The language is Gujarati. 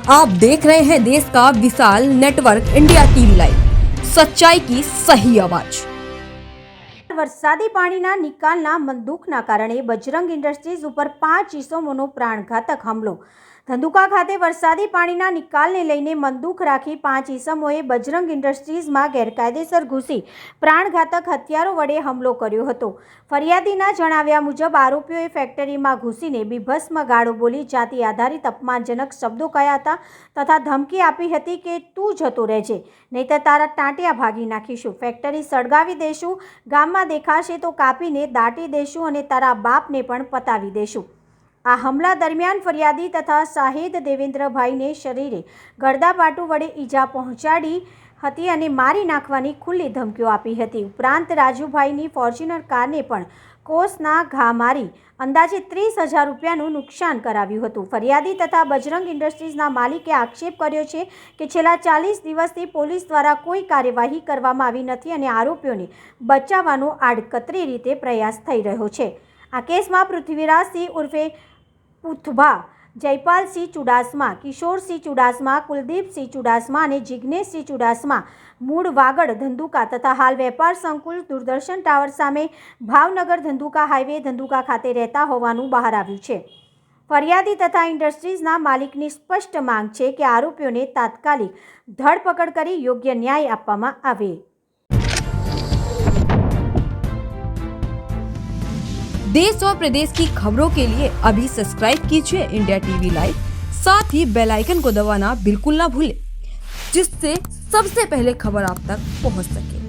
आप देख रहे हैं देश का विशाल नेटवर्क इंडिया टीवी लाइव, सच्चाई की सही आवाज। વરસાદી પાણીના નિકાલના બંદૂકના કારણે બજરંગ ઇન્ડસ્ટ્રીઝ ઉપર 5 ઇસમોનો પ્રાણઘાતક હુમલો। ધંધુકા ખાતે વરસાદી પાણીના નિકાલને લઈને બંદૂક રાખી 5 ઇસમોએ બજરંગ ઇન્ડસ્ટ્રીઝમાં ગેરકાયદેસર ઘૂસી પ્રાણઘાતક હથિયારો વડે હુમલો કર્યો હતો। ફરિયાદીના જણાવ્યા મુજબ આરોપીઓએ ફેક્ટરીમાં ઘૂસીને બીભત્સ ગાળો બોલી જાતિ આધારિત અપમાનજનક શબ્દો કહ્યા હતા તથા ધમકી આપી હતી કે તું જતો રહેજે, નહીંતર તારા ટાંટિયા ભાગી નાખીશું, ફેક્ટરી સળગાવી દેશું, ગામમાં દેખાશે તો કાપીને દાટી દેશું અને તારા બાપને પણ પતાવી દેશું। આ હુમલા દરમિયાન ફરિયાદી તથા શાહિદ દેવેન્દ્રભાઈને શરીરે ગળદાપાટુ વડે ઈજા પહોંચાડી હતી અને મારી નાખવાની ખુલ્લી ધમકીઓ આપી હતી। ઉપરાંત રાજુભાઈની ફોર્ચ્યુનર કારને પણ કોસના ઘા મારી અંદાજે 30,000 રૂપિયાનું નુકસાન કરાવ્યું હતું। ફરિયાદી તથા બજરંગ ઇન્ડસ્ટ્રીઝના માલિકે આક્ષેપ કર્યો છે કે છેલ્લા 40 દિવસથી પોલીસ દ્વારા કોઈ કાર્યવાહી કરવામાં આવી નથી અને આરોપીઓને બચાવવાનો આડકતરી રીતે પ્રયાસ થઈ રહ્યો છે। આ કેસમાં પૃથ્વીરાજસિંહ ઉર્ફે પુથભા, જયપાલસિંહ ચુડાસમા, કિશોરસિંહ ચુડાસમા, કુલદીપસિંહ ચુડાસમા અને જિગ્નેશસિંહ ચુડાસમા મૂળ વાગડ ધંધુકા તથા હાલ વેપાર સંકુલ દૂરદર્શન ટાવર સામે ભાવનગર ધંધુકા હાઈવે ધંધુકા ખાતે રહેતા હોવાનું બહાર આવ્યું છે। ફરિયાદી તથા ઇન્ડસ્ટ્રીઝના માલિકની સ્પષ્ટ માંગ છે કે આરોપીઓને તાત્કાલિક ધરપકડ કરી યોગ્ય ન્યાય આપવામાં આવે। देश और प्रदेश की खबरों के लिए अभी सब्सक्राइब कीजिए इंडिया टीवी लाइव, साथ ही बेल आइकन को दबाना बिल्कुल ना भूलें, जिससे सबसे पहले खबर आप तक पहुंच सके।